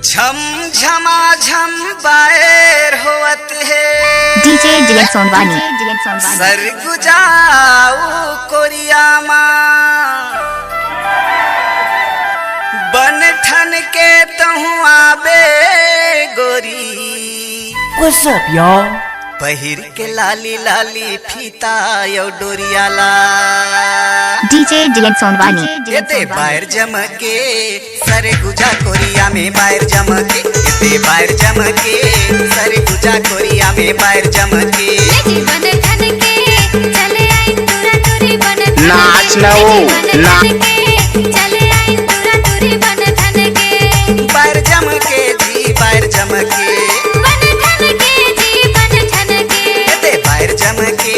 झम झमा झम बाएर होवत है डीजे जिलन सोनवानी सर गुजाऊ कोरिया बन ठन के तहु आबे गोरी What's up, y'all? पहिर के लाली लाली फीता यो डोरियाला डीजे जिलन सोनवानी ये बाहर जमके सरे गुजा कोरिया में बाहर जमके ये बाहर जमके सरे गुजा कोरिया में बाहर जमके नाच ना वो ना बाहर जमके जी बाहर जमके ये बाहर जमके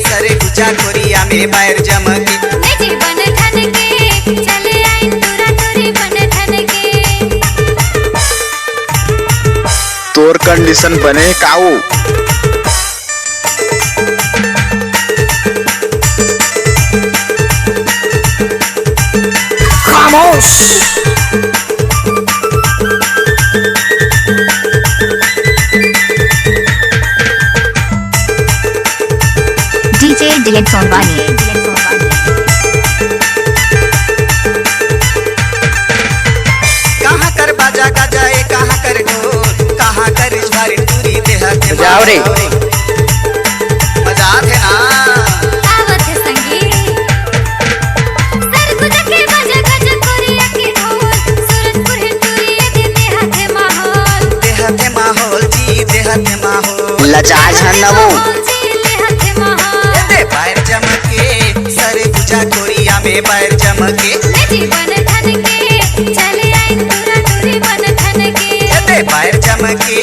सरे गुजा कोरिया में बाहर जमके तोर कंडीशन बने काऊ खामोश। डीजे जिलन सोनवानी कहाँ कर बाजा का जाए कहाँ कर ढोल कहाँ कर ज्वारी टूरी देहा के जाओ रे। मजा थे ना देहते माहौल जी देहते माहौल लजा झन्नवो ये बाहर जमके सरे गुजा कोरिया में बाहर जमके ये बाहर जमके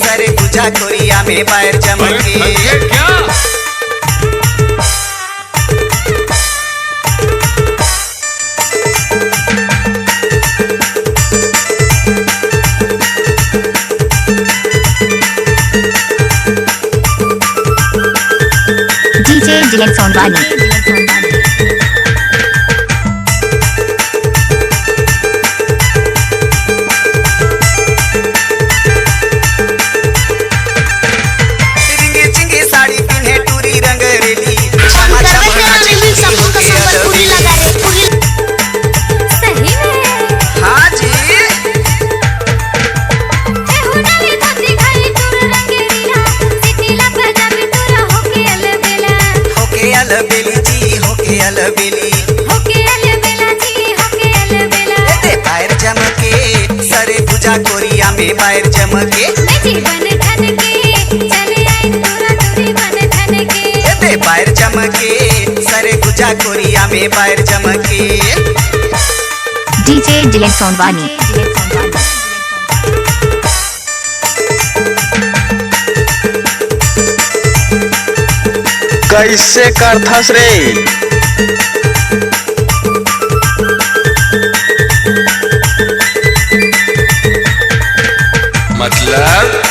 सरे गुजा कोरिया में बाहर जमके डीजे जिलन सोनवानी रिंगी चिंगी साड़ी पिन्हे टूरी रंग रेली हाँ जी होके अलबेली जी होके अलबेली ये बाहर जमके सरे गुजा कोरिया में बाहर जमके ये बाहर जमके सरे गुजा कोरिया में बाहर जमके डीजे जिलन सोनवानी कैसे करथस रे मतलब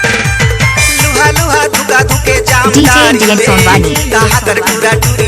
लुहा लुहा धुका धुके जाम डीजे जिलन सोनवानी कहाँ कर टूरा टूरी